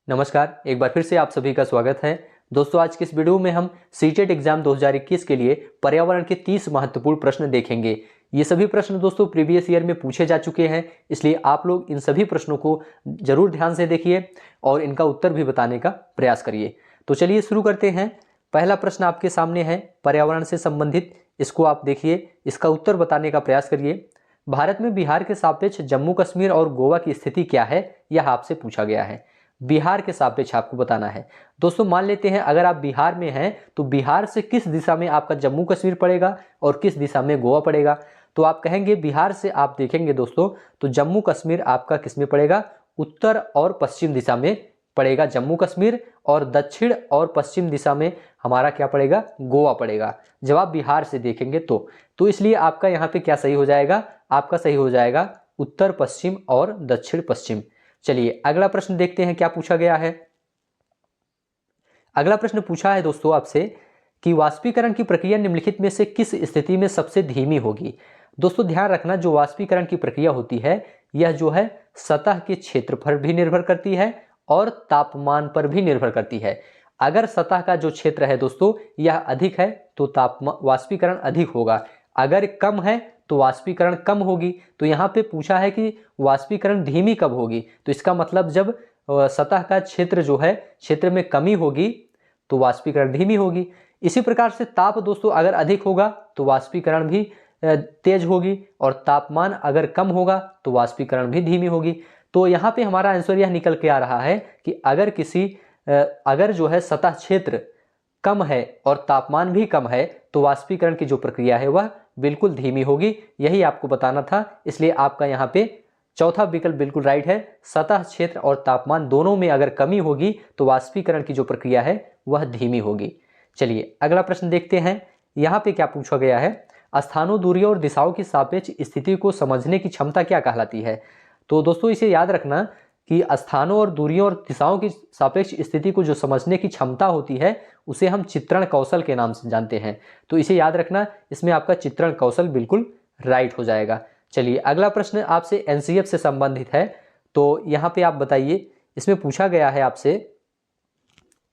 नमस्कार, एक बार फिर से आप सभी का स्वागत है। दोस्तों, आज के इस वीडियो में हम सीटेट एग्जाम 2021 के लिए पर्यावरण के 30 महत्वपूर्ण प्रश्न देखेंगे। ये सभी प्रश्न दोस्तों प्रीवियस ईयर में पूछे जा चुके हैं, इसलिए आप लोग इन सभी प्रश्नों को जरूर ध्यान से देखिए और इनका उत्तर भी बताने का प्रयास करिए। तो चलिए शुरू करते हैं। पहला प्रश्न आपके सामने है पर्यावरण से संबंधित, इसको आप देखिए, इसका उत्तर बताने का प्रयास करिए। भारत में बिहार के सापेक्ष जम्मू कश्मीर और गोवा की स्थिति क्या है, यह आपसे पूछा गया है। बिहार के सापेक्ष आपको बताना है। दोस्तों, मान लेते हैं अगर आप बिहार में हैं तो बिहार से किस दिशा में आपका जम्मू कश्मीर पड़ेगा और किस दिशा में गोवा पड़ेगा। तो आप कहेंगे बिहार से आप देखेंगे दोस्तों तो जम्मू कश्मीर आपका किस में पड़ेगा, उत्तर और पश्चिम दिशा में पड़ेगा जम्मू कश्मीर, और दक्षिण और पश्चिम दिशा में हमारा क्या पड़ेगा, गोवा पड़ेगा। जब आप बिहार से देखेंगे तो इसलिए आपका यहाँ पे क्या सही हो जाएगा, आपका सही हो जाएगा उत्तर पश्चिम और दक्षिण पश्चिम। चलिए अगला प्रश्न देखते हैं क्या पूछा गया है। अगला प्रश्न पूछा है दोस्तों आपसे कि वाष्पीकरण की प्रक्रिया निम्नलिखित में से किस स्थिति में सबसे धीमी होगी। दोस्तों ध्यान रखना, जो वाष्पीकरण की प्रक्रिया होती है यह जो है सतह के क्षेत्र पर भी निर्भर करती है और तापमान पर भी निर्भर करती है। अगर सतह का जो क्षेत्र है दोस्तों यह अधिक है तो वाष्पीकरण अधिक होगा, अगर कम है तो वाष्पीकरण कम होगी। तो यहाँ पे पूछा है कि वाष्पीकरण धीमी कब होगी, तो इसका मतलब जब सतह का क्षेत्र जो है क्षेत्र में कमी होगी तो वाष्पीकरण धीमी होगी। इसी प्रकार से ताप दोस्तों अगर अधिक होगा तो वाष्पीकरण भी तेज होगी, और तापमान अगर कम होगा तो वाष्पीकरण भी धीमी होगी। तो यहाँ पे हमारा आंसर यह निकल के आ रहा है कि अगर जो है सतह क्षेत्र कम है और तापमान भी कम है तो वाष्पीकरण की जो प्रक्रिया है वह बिल्कुल धीमी होगी। यही आपको बताना था, इसलिए आपका यहाँ पे चौथा विकल्प बिल्कुल राइट है। सतह क्षेत्र और तापमान दोनों में अगर कमी होगी तो वाष्पीकरण की जो प्रक्रिया है वह धीमी होगी। चलिए अगला प्रश्न देखते हैं। यहाँ पे क्या पूछा गया है, स्थानों, दूरियों और दिशाओं की सापेक्ष स्थिति को समझने की क्षमता क्या कहलाती है। तो दोस्तों इसे याद रखना कि स्थानों और दूरियों और दिशाओं की सापेक्ष स्थिति को जो समझने की क्षमता होती है उसे हम चित्रण कौशल के नाम से जानते हैं। तो इसे याद रखना, इसमें आपका चित्रण कौशल बिल्कुल राइट हो जाएगा। चलिए अगला प्रश्न आपसे एनसीएफ से संबंधित है। तो यहाँ पे आप बताइए, इसमें पूछा गया है आपसे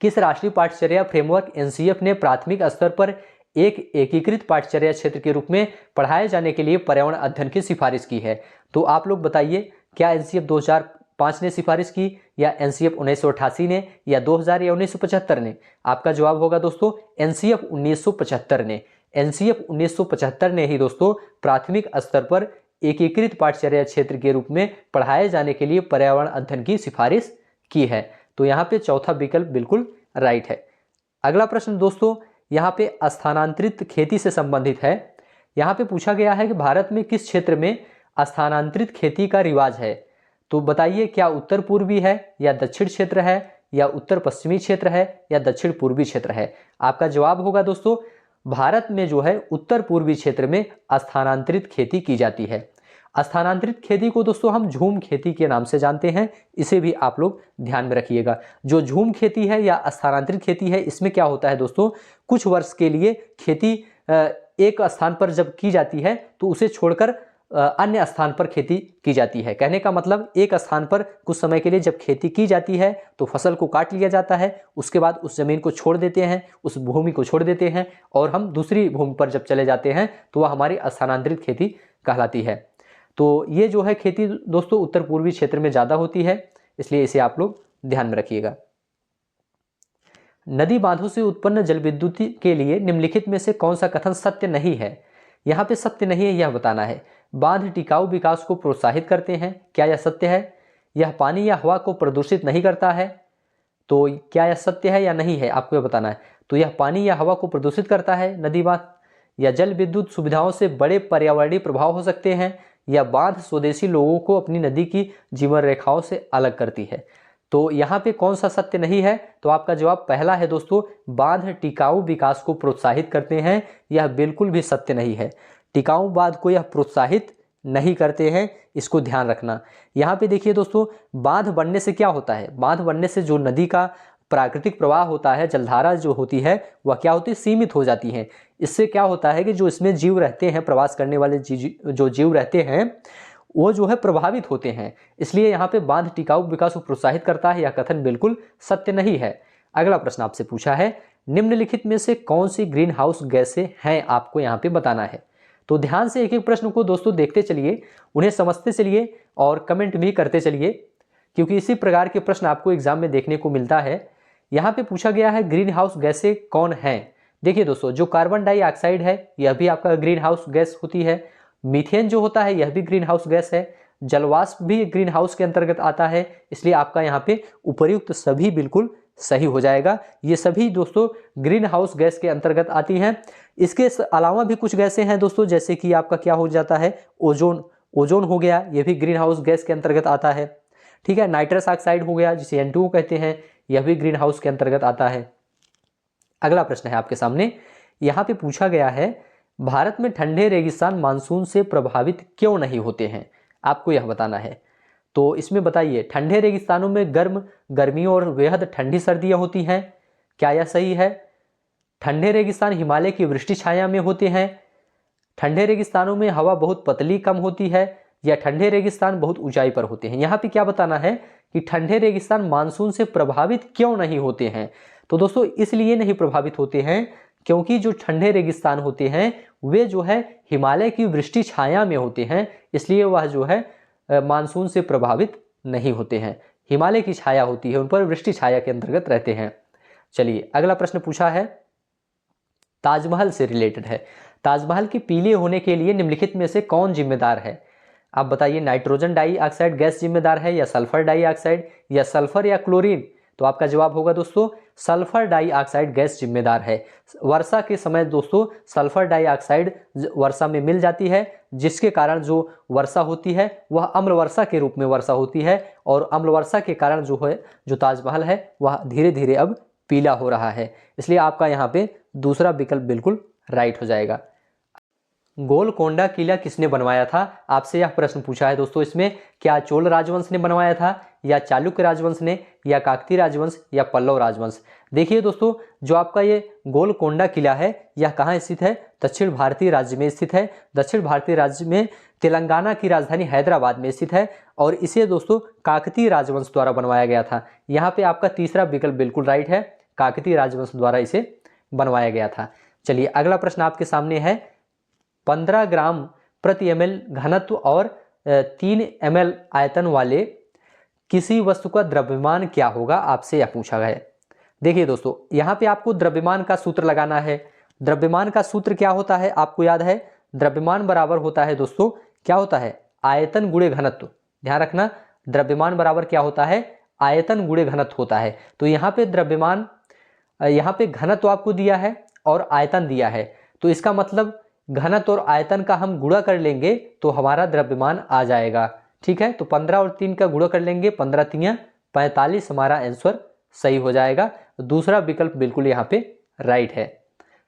किस राष्ट्रीय पाठ्यचर्या फ्रेमवर्क एनसीएफ ने प्राथमिक स्तर पर एक एकीकृत पाठ्यचर्या क्षेत्र के रूप में पढ़ाए जाने के लिए पर्यावरण अध्ययन की सिफारिश की है। तो आप लोग बताइए, क्या एनसीएफ 2005 ने सिफारिश की, या एनसीएफ 1988 ने, या 2000 या 1975 ने। आपका जवाब होगा दोस्तों एनसीएफ 1975 ने। एनसीएफ 1975 ने ही दोस्तों प्राथमिक स्तर पर एकीकृत पाठ्यचर्या क्षेत्र के रूप में पढ़ाए जाने के लिए पर्यावरण अध्ययन की सिफारिश की है। तो यहाँ पे चौथा विकल्प बिल्कुल राइट है। अगला प्रश्न दोस्तों यहाँ पे स्थानांतरित खेती से संबंधित है। यहाँ पे पूछा गया है कि भारत में किस क्षेत्र में स्थानांतरित खेती का रिवाज है। तो बताइए, क्या उत्तर पूर्वी है, या दक्षिण क्षेत्र है, या उत्तर पश्चिमी क्षेत्र है, या दक्षिण पूर्वी क्षेत्र है। आपका जवाब होगा दोस्तों भारत में जो है उत्तर पूर्वी क्षेत्र में स्थानांतरित खेती की जाती है। स्थानांतरित खेती को दोस्तों हम झूम खेती के नाम से जानते हैं, इसे भी आप लोग ध्यान में रखिएगा। जो झूम खेती है या स्थानांतरित खेती है, इसमें क्या होता है दोस्तों, कुछ वर्ष के लिए खेती एक स्थान पर जब की जाती है तो उसे छोड़कर अन्य स्थान पर खेती की जाती है। कहने का मतलब एक स्थान पर कुछ समय के लिए जब खेती की जाती है तो फसल को काट लिया जाता है, उसके बाद उस जमीन को छोड़ देते हैं, उस भूमि को छोड़ देते हैं, और हम दूसरी भूमि पर जब चले जाते हैं तो वह हमारी स्थानांतरित खेती कहलाती है। तो ये जो है खेती दोस्तों उत्तर पूर्वी क्षेत्र में ज़्यादा होती है, इसलिए इसे आप लोग ध्यान में रखिएगा। नदी बांधों से उत्पन्न जल विद्युत के लिए निम्नलिखित में से कौन सा कथन सत्य नहीं है। यहाँ पे सत्य नहीं है यह बताना है। बांध टिकाऊ विकास को प्रोत्साहित करते हैं, क्या यह सत्य है। यह पानी या हवा को प्रदूषित नहीं करता है, तो क्या यह सत्य है या नहीं है, आपको यह बताना है। तो यह पानी या हवा को प्रदूषित करता है नदी बांध। या जल विद्युत सुविधाओं से बड़े पर्यावरणीय प्रभाव हो सकते हैं, या बांध स्वदेशी लोगों को अपनी नदी की जीवन रेखाओं से अलग करती है। तो यहाँ पे कौन सा सत्य नहीं है, तो आपका जवाब पहला है दोस्तों, बांध टिकाऊ विकास को प्रोत्साहित करते हैं। यह बिल्कुल भी सत्य नहीं है, टिकाऊ बांध को यह प्रोत्साहित नहीं करते हैं, इसको ध्यान रखना। यहाँ पे देखिए दोस्तों, बांध बनने से क्या होता है, बांध बनने से जो नदी का प्राकृतिक प्रवाह होता है, जलधारा जो होती है वह क्या होती है, सीमित हो जाती है। इससे क्या होता है कि जो इसमें जीव रहते हैं, प्रवास करने वाले जो जीव रहते हैं, वो जो है प्रभावित होते हैं। इसलिए यहाँ पे बांध टिकाऊ विकास को प्रोत्साहित करता है, यह कथन बिल्कुल सत्य नहीं है। अगला प्रश्न आपसे पूछा है, निम्नलिखित में से कौन सी ग्रीन हाउस गैसें हैं, आपको यहाँ पे बताना है। तो ध्यान से एक एक प्रश्न को दोस्तों देखते चलिए, उन्हें समझते चलिए और कमेंट भी करते चलिए, क्योंकि इसी प्रकार के प्रश्न आपको एग्जाम में देखने को मिलता है। यहाँ पे पूछा गया है ग्रीन हाउस गैसें कौन हैं। देखिए दोस्तों, जो कार्बन डाइऑक्साइड है यह भी आपका ग्रीन हाउस गैस होती है, मीथेन जो होता है यह भी ग्रीन हाउस गैस है, जलवाष्प भी ग्रीन हाउस के अंतर्गत आता है। इसलिए आपका यहाँ पे उपर्युक्त सभी बिल्कुल सही हो जाएगा। ये सभी दोस्तों ग्रीन हाउस गैस के अंतर्गत आती हैं। इसके अलावा भी कुछ गैसें हैं दोस्तों, जैसे कि आपका क्या हो जाता है, ओजोन, ओजोन हो गया, ये भी ग्रीन हाउस गैस के अंतर्गत आता है। ठीक है, नाइट्रस ऑक्साइड हो गया जिसे N2O कहते हैं, यह भी ग्रीन हाउस के अंतर्गत आता है। अगला प्रश्न है आपके सामने, यहाँ पे पूछा गया है भारत में ठंडे रेगिस्तान मानसून से प्रभावित क्यों नहीं होते हैं, आपको यह बताना है। तो इसमें बताइए, ठंडे रेगिस्तानों में गर्मियों और बेहद ठंडी सर्दियां होती हैं, क्या यह सही है? ठंडे रेगिस्तान हिमालय की वृष्टि छाया में होते हैं, ठंडे रेगिस्तानों में हवा बहुत पतली कम होती है, या ठंडे रेगिस्तान बहुत ऊंचाई पर होते हैं। यहाँ पे क्या बताना है कि ठंडे रेगिस्तान मानसून से प्रभावित क्यों नहीं होते हैं। तो दोस्तों इसलिए नहीं प्रभावित होते हैं क्योंकि जो ठंडे रेगिस्तान होते हैं वे जो है हिमालय की वृष्टि छाया में होते हैं, इसलिए वह जो है मानसून से प्रभावित नहीं होते हैं। हिमालय की छाया होती है, उन पर वृष्टि छाया के अंतर्गत रहते हैं। चलिए अगला प्रश्न पूछा है, ताजमहल से रिलेटेड है। ताजमहल के पीले होने के लिए निम्नलिखित में से कौन जिम्मेदार है, आप बताइए। नाइट्रोजन डाइऑक्साइड गैस जिम्मेदार है, या सल्फर डाइऑक्साइड, या सल्फर या क्लोरीन? तो आपका जवाब होगा दोस्तों सल्फर डाइऑक्साइड गैस जिम्मेदार है। वर्षा के समय दोस्तों सल्फर डाइऑक्साइड वर्षा में मिल जाती है, जिसके कारण जो वर्षा होती है वह अम्ल वर्षा के रूप में वर्षा होती है, और अम्ल वर्षा के कारण जो है जो ताजमहल है वह धीरे धीरे अब पीला हो रहा है। इसलिए आपका यहाँ पे दूसरा विकल्प बिल्कुल राइट हो जाएगा। गोलकोंडा किला किसने बनवाया था, आपसे यह प्रश्न पूछा है दोस्तों। इसमें क्या चोल राजवंश ने बनवाया था, या चालुक्य राजवंश ने, या काकतीय राजवंश, या पल्लव राजवंश? देखिए दोस्तों, जो आपका ये गोलकोंडा किला है यह कहाँ स्थित है, दक्षिण भारतीय राज्य में स्थित है। दक्षिण भारतीय राज्य में तेलंगाना की राजधानी हैदराबाद में स्थित है, और इसे दोस्तों काकतीय राजवंश द्वारा बनवाया गया था। यहाँ पे आपका तीसरा विकल्प बिल्कुल राइट है, काकतीय राजवंश द्वारा इसे बनवाया गया था। चलिए अगला प्रश्न आपके सामने है, 15 ग्राम प्रति ml घनत्व और 3 ml आयतन वाले किसी वस्तु का द्रव्यमान क्या होगा, आपसे यह पूछा गया है। देखिए दोस्तों, यहाँ पे आपको द्रव्यमान का सूत्र लगाना है। द्रव्यमान का सूत्र क्या होता है, आपको याद है? द्रव्यमान बराबर होता है दोस्तों, क्या होता है, आयतन गुणे घनत्व। ध्यान रखना, द्रव्यमान बराबर क्या होता है, आयतन गुणे घनत्व होता है। तो यहाँ पे द्रव्यमान, यहाँ पे घनत्व आपको दिया है और आयतन दिया है, तो इसका मतलब घनत्व और आयतन का हम गुणा कर लेंगे तो हमारा द्रव्यमान आ जाएगा। ठीक है, तो 15 और 3 का गुणा कर लेंगे, 15 3 45, हमारा आंसर सही हो जाएगा। दूसरा विकल्प बिल्कुल यहाँ पे राइट है।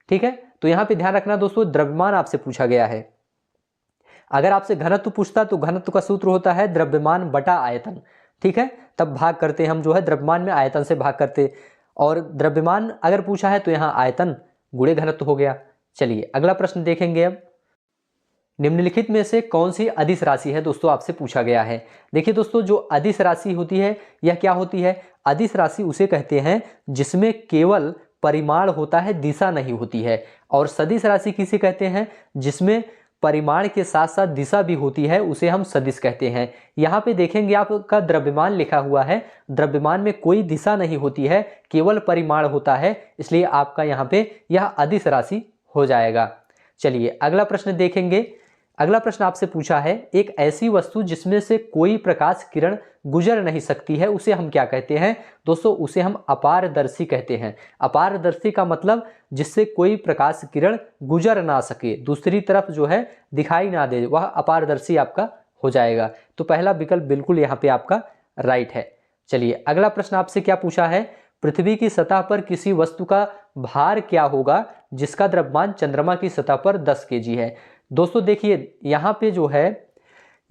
ठीक है, तो यहाँ पे ध्यान रखना दोस्तों, द्रव्यमान आपसे पूछा गया है। अगर आपसे घनत्व पूछता तो घनत्व का सूत्र होता है द्रव्यमान बटा आयतन। ठीक है, तब भाग करते हम जो है द्रव्यमान में आयतन से भाग करते, और द्रव्यमान अगर पूछा है तो यहाँ आयतन गुणे घनत्व हो गया। चलिए अगला प्रश्न देखेंगे। अब निम्नलिखित में से कौन सी अदिश राशि है दोस्तों, आपसे पूछा गया है। देखिए दोस्तों, जो अदिश राशि होती है यह क्या होती है, अदिश राशि उसे कहते हैं जिसमें केवल परिमाण होता है, दिशा नहीं होती है। और सदिश राशि किसे कहते हैं, जिसमें परिमाण के साथ साथ दिशा भी होती है, उसे हम सदिश कहते हैं। यहाँ पे देखेंगे आपका द्रव्यमान लिखा हुआ है, द्रव्यमान में कोई दिशा नहीं होती है, केवल परिमाण होता है, इसलिए आपका यहाँ पे यह अदिश राशि हो जाएगा। चलिए अगला प्रश्न देखेंगे। अगला प्रश्न आपसे पूछा है, एक ऐसी वस्तु जिसमें से कोई प्रकाश किरण गुजर नहीं सकती है उसे हम क्या कहते हैं दोस्तों, उसे हम अपारदर्शी कहते हैं। अपारदर्शी का मतलब जिससे कोई प्रकाश किरण गुजर ना सके, दूसरी तरफ जो है दिखाई ना दे, वह अपारदर्शी आपका हो जाएगा। तो पहला विकल्प बिल्कुल यहाँ पे आपका राइट है। चलिए अगला प्रश्न आपसे क्या पूछा है, पृथ्वी की सतह पर किसी वस्तु का भार क्या होगा जिसका द्रव्यमान चंद्रमा की सतह पर 10 केजी है। दोस्तों देखिए, यहाँ पे जो है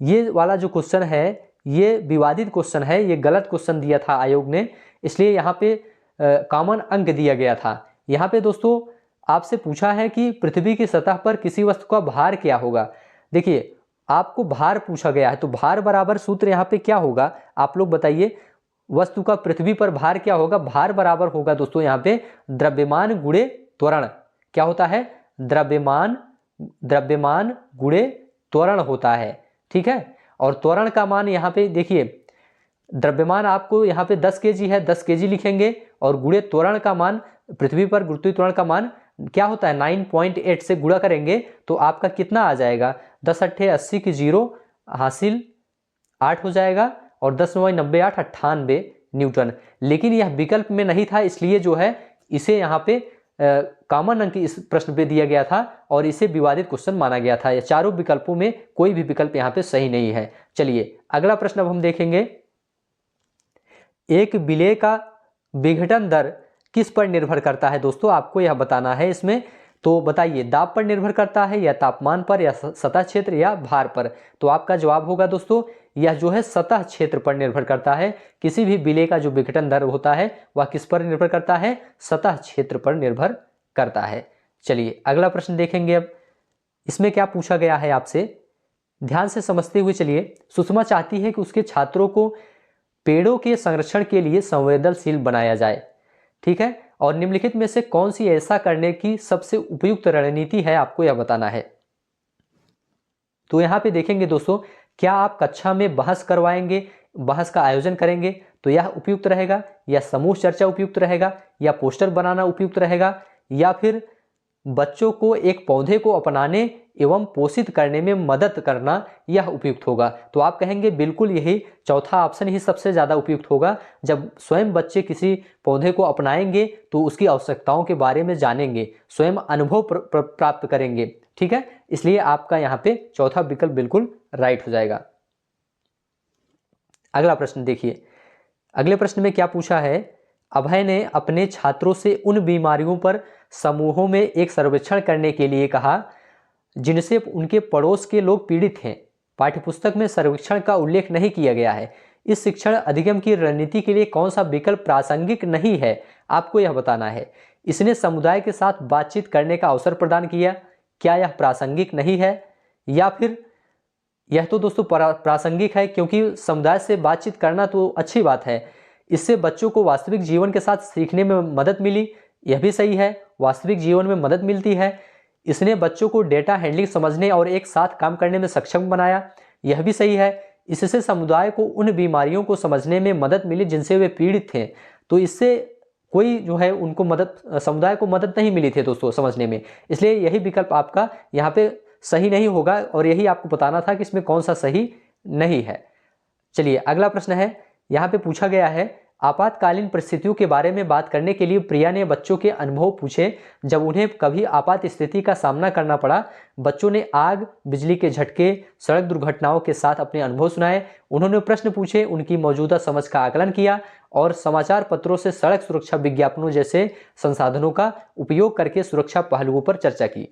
ये वाला जो क्वेश्चन है ये विवादित क्वेश्चन है, ये गलत क्वेश्चन दिया था आयोग ने, इसलिए यहाँ पे कॉमन अंक दिया गया था। यहाँ पे दोस्तों आपसे पूछा है कि पृथ्वी की सतह पर किसी वस्तु का भार क्या होगा। देखिए आपको भार पूछा गया है, तो भार बराबर सूत्र यहाँ पे क्या होगा आप लोग बताइए। वस्तु का पृथ्वी पर भार क्या होगा, भार बराबर होगा दोस्तों यहाँ पे द्रव्यमान गुणे त्वरण। क्या होता है, द्रव्यमान गुणे त्वरण होता है, ठीक है। और त्वरण का मान यहाँ पे देखिए, द्रव्यमान आपको यहाँ पे 10 केजी है, 10 केजी लिखेंगे, और गुणे त्वरण का मान, पृथ्वी पर गुरुत्वीय त्वरण का मान क्या होता है 9.8 से गुणा करेंगे तो आपका कितना आ जाएगा, 10 अट्ठे 80 की 0 हासिल 8 हो जाएगा, और 10 9 90 8 98 न्यूटन। लेकिन यह विकल्प में नहीं था, इसलिए जो है इसे यहाँ पे कॉमन अंक इस प्रश्न पे दिया गया था और इसे विवादित क्वेश्चन माना गया था। ये चारों विकल्पों में कोई भी विकल्प यहाँ पे सही नहीं है। चलिए अगला प्रश्न अब हम देखेंगे, एक विलेय का विघटन दर किस पर निर्भर करता है दोस्तों, आपको यह बताना है इसमें। तो बताइए, दाब पर निर्भर करता है या तापमान पर या सतह क्षेत्र या भार पर। तो आपका जवाब होगा दोस्तों, यह जो है सतह क्षेत्र पर निर्भर करता है। किसी भी विलेय का जो विघटन दर होता है वह किस पर निर्भर करता है, सतह क्षेत्र पर निर्भर करता है। चलिए अगला प्रश्न देखेंगे। अब इसमें क्या पूछा गया है आपसे, ध्यान से समझते हुए चलिए। सुषमा चाहती है कि उसके छात्रों को पेड़ों के संरक्षण के लिए संवेदनशील बनाया जाए, ठीक है, और निम्नलिखित में से कौन सी ऐसा करने की सबसे उपयुक्त रणनीति है, आपको यह बताना है। तो यहां पे देखेंगे दोस्तों, क्या आप कक्षा में बहस करवाएंगे, बहस का आयोजन करेंगे तो यह उपयुक्त रहेगा, या समूह चर्चा उपयुक्त रहेगा, या पोस्टर बनाना उपयुक्त रहेगा, या फिर बच्चों को एक पौधे को अपनाने एवं पोषित करने में मदद करना यह उपयुक्त होगा। तो आप कहेंगे बिल्कुल यही चौथा ऑप्शन ही सबसे ज़्यादा उपयुक्त होगा। जब स्वयं बच्चे किसी पौधे को अपनाएंगे तो उसकी आवश्यकताओं के बारे में जानेंगे, स्वयं अनुभव प्राप्त करेंगे, ठीक है। इसलिए आपका यहाँ पे चौथा विकल्प बिल्कुल राइट हो जाएगा। अगला प्रश्न देखिए, अगले प्रश्न में क्या पूछा है, अभय ने अपने छात्रों से उन बीमारियों पर समूहों में एक सर्वेक्षण करने के लिए कहा जिनसे उनके पड़ोस के लोग पीड़ित हैं। पाठ्यपुस्तक में सर्वेक्षण का उल्लेख नहीं किया गया है। इस शिक्षण अधिगम की रणनीति के लिए कौन सा विकल्प प्रासंगिक नहीं है, आपको यह बताना है। इसने समुदाय के साथ बातचीत करने का अवसर प्रदान किया, क्या यह प्रासंगिक नहीं है, या फिर यह तो दोस्तों प्रासंगिक है, क्योंकि समुदाय से बातचीत करना तो अच्छी बात है, इससे बच्चों को वास्तविक जीवन के साथ सीखने में मदद मिली, यह भी सही है, वास्तविक जीवन में मदद मिलती है। इसने बच्चों को डेटा हैंडलिंग समझने और एक साथ काम करने में सक्षम बनाया, यह भी सही है। इससे समुदाय को उन बीमारियों को समझने में मदद मिली जिनसे वे पीड़ित थे। तो इससे कोई जो है उनको मदद, समुदाय को मदद नहीं मिली थी दोस्तों समझने में, इसलिए यही विकल्प आपका यहाँ पे सही नहीं होगा, और यही आपको बताना था कि इसमें कौन सा सही नहीं है। चलिए अगला प्रश्न है, यहाँ पे पूछा गया है, आपातकालीन परिस्थितियों के बारे में बात करने के लिए प्रिया ने बच्चों के अनुभव पूछे जब उन्हें कभी आपात स्थिति का सामना करना पड़ा। बच्चों ने आग, बिजली के झटके, सड़क दुर्घटनाओं के साथ अपने अनुभव सुनाए। उन्होंने प्रश्न पूछे, उनकी मौजूदा समझ का आकलन किया और समाचार पत्रों से सड़क सुरक्षा विज्ञापनों जैसे संसाधनों का उपयोग करके सुरक्षा पहलुओं पर चर्चा की,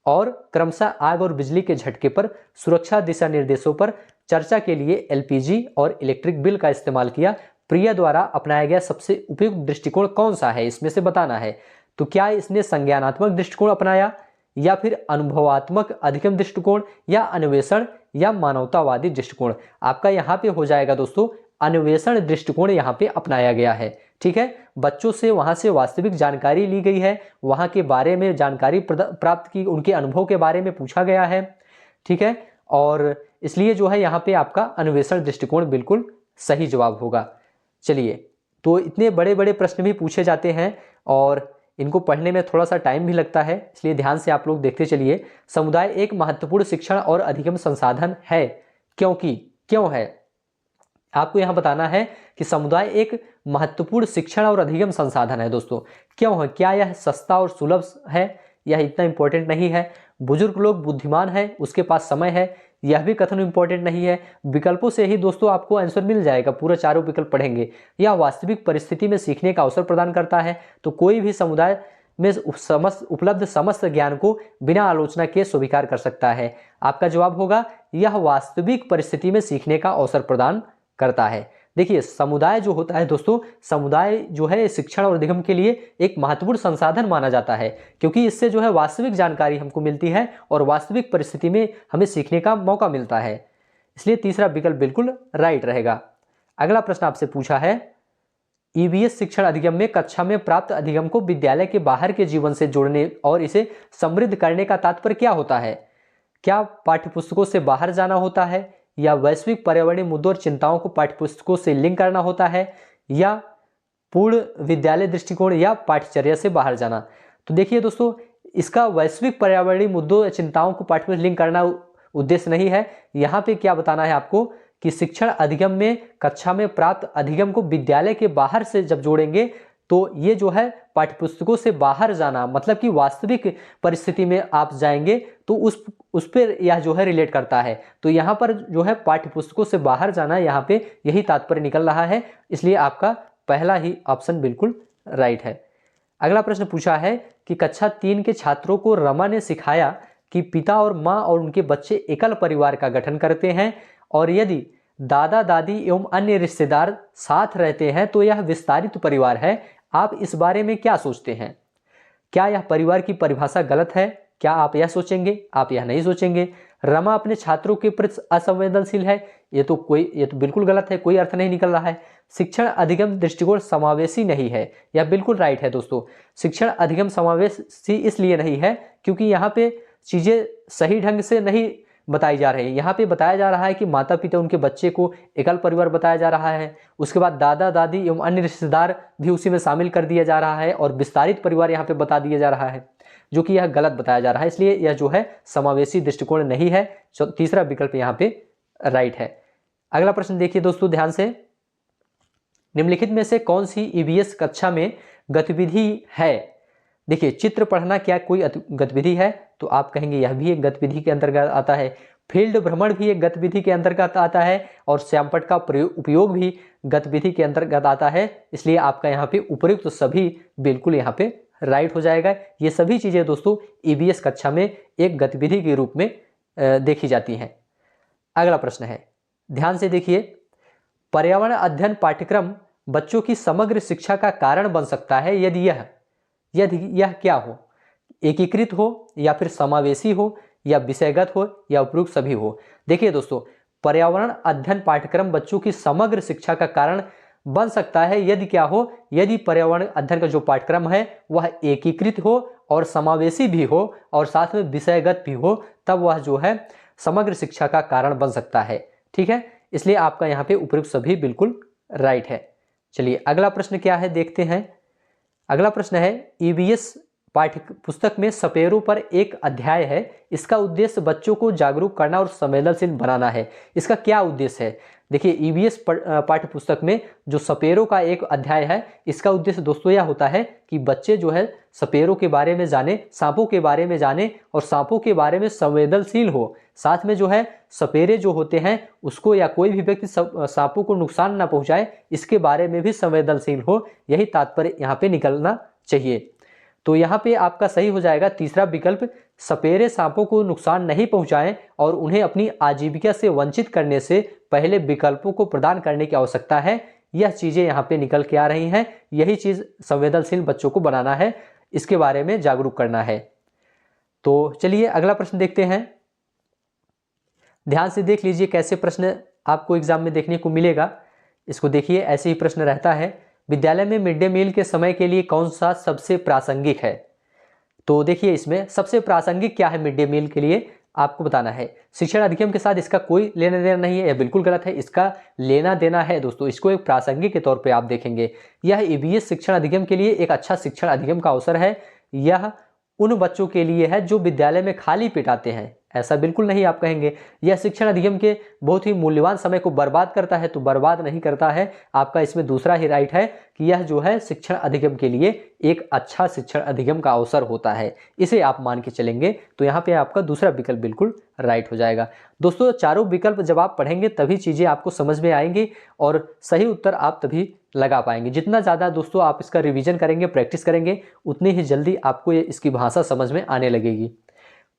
और क्रमशः आग और बिजली के झटके पर सुरक्षा दिशा निर्देशों पर चर्चा के लिए एलपीजी और इलेक्ट्रिक बिल का इस्तेमाल किया। प्रिया द्वारा अपनाया गया सबसे उपयुक्त दृष्टिकोण कौन सा है, इसमें से बताना है। तो क्या इसने संज्ञानात्मक दृष्टिकोण अपनाया, या फिर अनुभवात्मक अधिगम दृष्टिकोण, या अन्वेषण, या मानवतावादी दृष्टिकोण। आपका यहाँ पे हो जाएगा दोस्तों अन्वेषण दृष्टिकोण यहाँ पे अपनाया गया है, ठीक है। बच्चों से वहाँ से वास्तविक जानकारी ली गई है, वहाँ के बारे में जानकारी प्राप्त की, उनके अनुभव के बारे में पूछा गया है, ठीक है। और इसलिए जो है यहाँ पे आपका अन्वेषण दृष्टिकोण बिल्कुल सही जवाब होगा। चलिए, तो इतने बड़े बड़े प्रश्न भी पूछे जाते हैं और इनको पढ़ने में थोड़ा सा टाइम भी लगता है, इसलिए ध्यान से आप लोग देखते चलिए। समुदाय एक महत्वपूर्ण शिक्षण और अधिगम संसाधन है, क्योंकि क्यों है, आपको यहाँ बताना है कि समुदाय एक महत्वपूर्ण शिक्षण और अधिगम संसाधन है दोस्तों। क्यों है, क्या यह सस्ता और सुलभ है, यह इतना इंपॉर्टेंट नहीं है। बुजुर्ग लोग बुद्धिमान है, उसके पास समय है, यह भी कथन इंपॉर्टेंट नहीं है। विकल्पों से ही दोस्तों आपको आंसर मिल जाएगा, पूरा चारों विकल्प पढ़ेंगे। यह वास्तविक परिस्थिति में सीखने का अवसर प्रदान करता है, तो कोई भी समुदाय में उपलब्ध समस्त ज्ञान को बिना आलोचना के स्वीकार कर सकता है। आपका जवाब होगा यह वास्तविक परिस्थिति में सीखने का अवसर प्रदान करता है। देखिए समुदाय जो होता है दोस्तों, समुदाय जो है शिक्षण और अधिगम के लिए एक महत्वपूर्ण संसाधन माना जाता है, क्योंकि इससे जो है वास्तविक जानकारी हमको मिलती है और वास्तविक परिस्थिति में हमें सीखने का मौका मिलता है। इसलिए तीसरा विकल्प बिल्कुल राइट रहेगा। अगला प्रश्न आपसे पूछा है, ईवीएस शिक्षण अधिगम में कक्षा में प्राप्त अधिगम को विद्यालय के बाहर के जीवन से जोड़ने और इसे समृद्ध करने का तात्पर्य क्या होता है? क्या पाठ्यपुस्तकों से बाहर जाना होता है, या वैश्विक पर्यावरणीय मुद्दों और चिंताओं को पाठ्यपुस्तकों से लिंक करना होता है, या पूर्ण विद्यालय दृष्टिकोण, या पाठ्यचर्या से बाहर जाना? तो देखिए दोस्तों, इसका वैश्विक पर्यावरणीय मुद्दों या चिंताओं को पाठ्यपुस्तक से लिंक करना उद्देश्य नहीं है। यहाँ पे क्या बताना है आपको कि शिक्षण अधिगम में कक्षा में प्राप्त अधिगम को विद्यालय के बाहर से जब जोड़ेंगे तो ये जो है पाठ्यपुस्तकों से बाहर जाना, मतलब कि वास्तविक परिस्थिति में आप जाएंगे तो उस पर यह जो है रिलेट करता है। तो यहाँ पर जो है पाठ्यपुस्तकों से बाहर जाना, यहाँ पे यही तात्पर्य निकल रहा है, इसलिए आपका पहला ही ऑप्शन बिल्कुल राइट है। अगला प्रश्न पूछा है कि कक्षा 3 के छात्रों को रमा ने सिखाया कि पिता और माँ और उनके बच्चे एकल परिवार का गठन करते हैं, और यदि दादा दादी एवं अन्य रिश्तेदार साथ रहते हैं तो यह विस्तारित परिवार है। आप इस बारे में क्या सोचते हैं? क्या यह परिवार की परिभाषा गलत है? क्या आप यह सोचेंगे? आप यह नहीं सोचेंगे। रमा अपने छात्रों के प्रति असंवेदनशील है, ये तो बिल्कुल गलत है, कोई अर्थ नहीं निकल रहा है। शिक्षण अधिगम दृष्टिकोण समावेशी नहीं है, यह बिल्कुल राइट है दोस्तों। शिक्षण अधिगम समावेशी इसलिए नहीं है क्योंकि यहाँ पे चीजें सही ढंग से नहीं बताई जा रही है। यहाँ पे बताया जा रहा है कि माता पिता उनके बच्चे को एकल परिवार बताया जा रहा है, उसके बाद दादा दादी एवं अन्य रिश्तेदार भी उसी में शामिल कर दिया जा रहा है, और विस्तारित परिवार यहाँ पे बता दिया जा रहा है, जो कि यह गलत बताया जा रहा है। इसलिए यह जो है समावेशी दृष्टिकोण नहीं है। तीसरा विकल्प यहाँ पे राइट है। अगला प्रश्न देखिए दोस्तों ध्यान से, निम्नलिखित में से कौन सी ईवीएस कक्षा में गतिविधि है? देखिए चित्र पढ़ना क्या कोई गतिविधि है? तो आप कहेंगे यह भी एक गतिविधि के अंतर्गत आता है। फील्ड भ्रमण भी एक गतिविधि के अंतर्गत आता है, और श्यामपट्ट का उपयोग भी गतिविधि के अंतर्गत आता है। इसलिए आपका यहाँ पे उपयुक्त तो सभी बिल्कुल यहाँ पे राइट हो जाएगा। ये सभी चीजें दोस्तों ईवीएस कक्षा में एक गतिविधि के रूप में देखी जाती हैं। अगला प्रश्न है, ध्यान से देखिए, पर्यावरण अध्ययन पाठ्यक्रम बच्चों की समग्र शिक्षा का कारण बन सकता है यदि यह क्या हो? एकीकृत हो, या फिर समावेशी हो, या विषयगत हो, या उपयुक्त सभी हो। देखिए दोस्तों, पर्यावरण अध्ययन पाठ्यक्रम बच्चों की समग्र शिक्षा का कारण बन सकता है यदि क्या हो? यदि पर्यावरण अध्ययन का जो पाठ्यक्रम है वह एकीकृत हो और समावेशी भी हो और साथ में विषयगत भी हो, तब वह जो है समग्र शिक्षा का कारण बन सकता है। ठीक है, इसलिए आपका यहाँ पे उपयुक्त सभी बिल्कुल राइट है। चलिए अगला प्रश्न क्या है देखते हैं। अगला प्रश्न है, ईवीएस पाठ्य पुस्तक में सपेरों पर एक अध्याय है, इसका उद्देश्य बच्चों को जागरूक करना और संवेदनशील बनाना है। इसका क्या उद्देश्य है? देखिए ईवीएस पाठ्य पुस्तक में जो सपेरों का एक अध्याय है, इसका उद्देश्य दोस्तों यह होता है कि बच्चे जो है सपेरों के बारे में जाने, सांपों के बारे में जाने, और सांपों के बारे में संवेदनशील हो। साथ में जो है सपेरे जो होते हैं उसको या कोई भी व्यक्ति सांपों को नुकसान ना पहुंचाए, इसके बारे में भी संवेदनशील हो। यही तात्पर्य यहाँ पे निकलना चाहिए। तो यहाँ पे आपका सही हो जाएगा तीसरा विकल्प, सपेरे सांपों को नुकसान नहीं पहुंचाएं और उन्हें अपनी आजीविका से वंचित करने से पहले विकल्पों को प्रदान करने की आवश्यकता है। यह चीजें यहाँ पे निकल के आ रही हैं। यही चीज संवेदनशील बच्चों को बनाना है, इसके बारे में जागरूक करना है। तो चलिए अगला प्रश्न देखते हैं। ध्यान से देख लीजिए कैसे प्रश्न आपको एग्जाम में देखने को मिलेगा। इसको देखिए, ऐसे ही प्रश्न रहता है, विद्यालय में मिड डे मील के समय के लिए कौन सा सबसे प्रासंगिक है? तो देखिए इसमें सबसे प्रासंगिक क्या है मिड डे मील के लिए आपको बताना है। शिक्षण अधिगम के साथ इसका कोई लेना देना नहीं है, यह बिल्कुल गलत है। इसका लेना देना है दोस्तों, इसको एक प्रासंगिक के तौर पे आप देखेंगे। यह ईवीएस शिक्षण अधिगम के लिए एक अच्छा शिक्षण अधिगम का अवसर है। यह उन बच्चों के लिए है जो विद्यालय में खाली पेट आते हैं, ऐसा बिल्कुल नहीं आप कहेंगे। यह शिक्षण अधिगम के बहुत ही मूल्यवान समय को बर्बाद करता है, तो बर्बाद नहीं करता है। आपका इसमें दूसरा ही राइट है कि यह जो है शिक्षण अधिगम के लिए एक अच्छा शिक्षण अधिगम का अवसर होता है, इसे आप मान के चलेंगे। तो यहाँ पे आपका दूसरा विकल्प बिल्कुल राइट हो जाएगा। दोस्तों चारों विकल्प जब आप पढ़ेंगे तभी चीज़ें आपको समझ में आएंगी और सही उत्तर आप तभी लगा पाएंगे। जितना ज़्यादा दोस्तों आप इसका रिवीजन करेंगे, प्रैक्टिस करेंगे, उतनी ही जल्दी आपको इसकी भाषा समझ में आने लगेगी।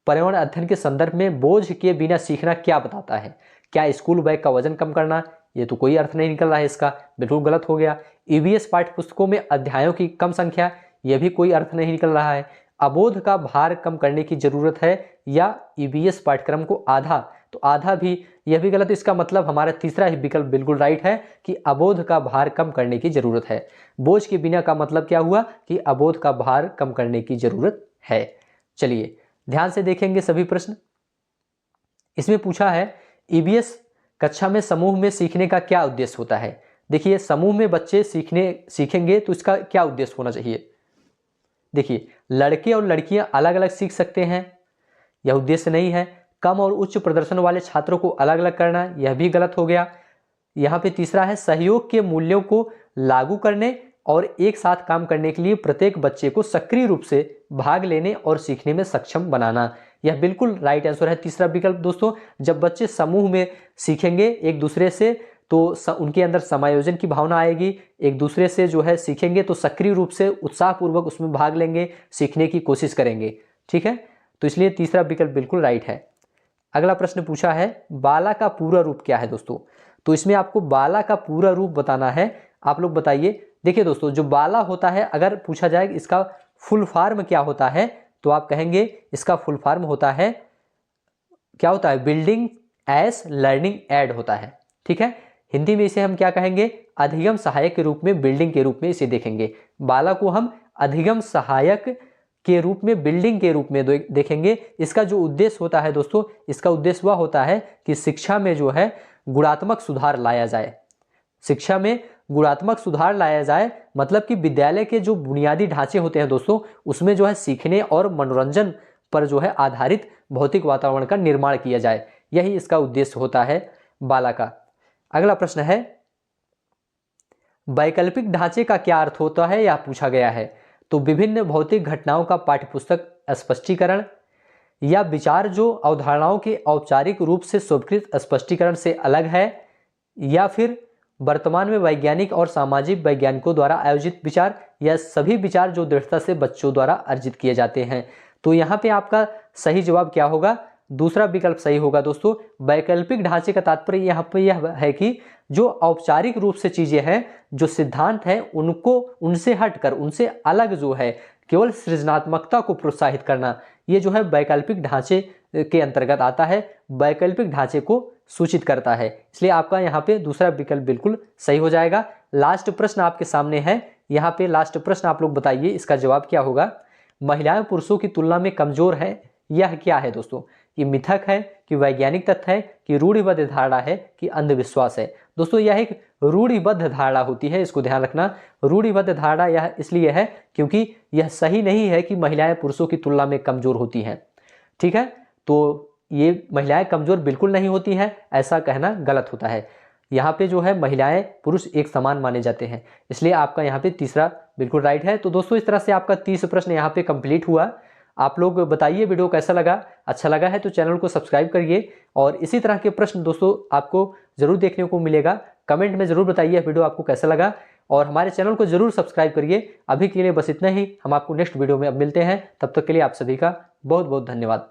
पर्यावरण अध्ययन के संदर्भ में बोझ के बिना सीखना क्या बताता है? क्या स्कूल बैग का वजन कम करना, ये तो कोई अर्थ नहीं निकल रहा है इसका, बिल्कुल गलत हो गया। ईवीएस पाठ्य पुस्तकों में अध्यायों की कम संख्या, यह भी कोई अर्थ नहीं निकल रहा है। अबोध का भार कम करने की जरूरत है या ईवीएस पाठ्यक्रम को आधा, तो आधा भी, यह भी गलत। इसका मतलब हमारा तीसरा ही विकल्प बिल्कुल राइट है कि अबोध का भार कम करने की जरूरत है। बोझ के बिना का मतलब क्या हुआ कि अबोध का भार कम करने की जरूरत है। चलिए ध्यान से देखेंगे सभी प्रश्न। इसमें पूछा है ईवीएस कक्षा में समूह में सीखने का क्या उद्देश्य होता है। देखिए समूह में बच्चे सीखेंगे तो इसका क्या उद्देश्य होना चाहिए। देखिए लड़के और लड़कियां अलग अलग सीख सकते हैं, यह उद्देश्य नहीं है। कम और उच्च प्रदर्शन वाले छात्रों को अलग अलग करना, यह भी गलत हो गया। यहाँ पे तीसरा है सहयोग के मूल्यों को लागू करने और एक साथ काम करने के लिए प्रत्येक बच्चे को सक्रिय रूप से भाग लेने और सीखने में सक्षम बनाना, यह बिल्कुल राइट आंसर है तीसरा विकल्प। दोस्तों जब बच्चे समूह में सीखेंगे एक दूसरे से तो उनके अंदर समायोजन की भावना आएगी, एक दूसरे से जो है सीखेंगे तो सक्रिय रूप से उत्साहपूर्वक उसमें भाग लेंगे, सीखने की कोशिश करेंगे। ठीक है, तो इसलिए तीसरा विकल्प बिल्कुल राइट है। अगला प्रश्न पूछा है बाला का पूरा रूप क्या है दोस्तों। तो इसमें आपको बाला का पूरा रूप बताना है, आप लोग बताइए। देखिए दोस्तों जो बाला होता है, अगर पूछा जाए इसका फुल फॉर्म क्या होता है तो आप कहेंगे इसका फुल फॉर्म होता है, क्या होता है, बिल्डिंग एस लर्निंग एड होता है। ठीक है, हिंदी में इसे हम क्या कहेंगे, अधिगम सहायक के रूप में, बिल्डिंग के रूप में इसे देखेंगे। बाला को हम अधिगम सहायक के रूप में, बिल्डिंग के रूप में देखेंगे। इसका जो उद्देश्य होता है दोस्तों, इसका उद्देश्य वह होता है कि शिक्षा में जो है गुणात्मक सुधार लाया जाए। शिक्षा में गुणात्मक सुधार लाया जाए मतलब कि विद्यालय के जो बुनियादी ढांचे होते हैं दोस्तों, उसमें जो है सीखने और मनोरंजन पर जो है आधारित भौतिक वातावरण का निर्माण किया जाए, यही इसका उद्देश्य होता है बाला का। अगला प्रश्न है वैकल्पिक ढांचे का क्या अर्थ होता है, यह पूछा गया है। तो विभिन्न भौतिक घटनाओं का पाठ्यपुस्तक स्पष्टीकरण या विचार जो अवधारणाओं के औपचारिक रूप से स्वीकृत स्पष्टीकरण से अलग है, या फिर वर्तमान में वैज्ञानिक और सामाजिक वैज्ञानिकों द्वारा आयोजित विचार, या सभी विचार जो दृढ़ता से बच्चों द्वारा अर्जित किए जाते हैं। तो यहाँ पे आपका सही जवाब क्या होगा, दूसरा विकल्प सही होगा दोस्तों। वैकल्पिक ढांचे का तात्पर्य यहाँ पे यह है कि जो औपचारिक रूप से चीजें हैं, जो सिद्धांत हैं, उनको उनसे हटकर, उनसे अलग जो है केवल सृजनात्मकता को प्रोत्साहित करना, ये जो है वैकल्पिक ढांचे के अंतर्गत आता है, वैकल्पिक ढांचे को सूचित करता है। इसलिए आपका यहाँ पे दूसरा विकल्प बिल्कुल सही हो जाएगा। लास्ट प्रश्न आपके सामने है, यहाँ पे लास्ट प्रश्न आप लोग बताइए इसका जवाब क्या होगा। महिलाएं पुरुषों की तुलना में कमजोर है, यह क्या है दोस्तों। ये मिथक है कि वैज्ञानिक तथ्य है कि रूढ़िबद्ध धारणा है कि अंधविश्वास है। दोस्तों यह एक रूढ़िबद्ध धारणा होती है, इसको ध्यान रखना। रूढ़िबद्ध धारणा यह इसलिए है क्योंकि यह सही नहीं है कि महिलाएं पुरुषों की तुलना में कमजोर होती हैं। ठीक है, तो ये महिलाएं कमजोर बिल्कुल नहीं होती हैं, ऐसा कहना गलत होता है। यहाँ पे जो है महिलाएं पुरुष एक समान माने जाते हैं, इसलिए आपका यहाँ पे तीसरा बिल्कुल राइट है। तो दोस्तों इस तरह से आपका 30 प्रश्न यहाँ पे कंप्लीट हुआ। आप लोग बताइए वीडियो कैसा लगा, अच्छा लगा है तो चैनल को सब्सक्राइब करिए, और इसी तरह के प्रश्न दोस्तों आपको जरूर देखने को मिलेगा। कमेंट में जरूर बताइए वीडियो आपको कैसा लगा, और हमारे चैनल को जरूर सब्सक्राइब करिए। अभी के लिए बस इतना ही, हम आपको नेक्स्ट वीडियो में अब मिलते हैं, तब तक के लिए आप सभी का बहुत बहुत धन्यवाद।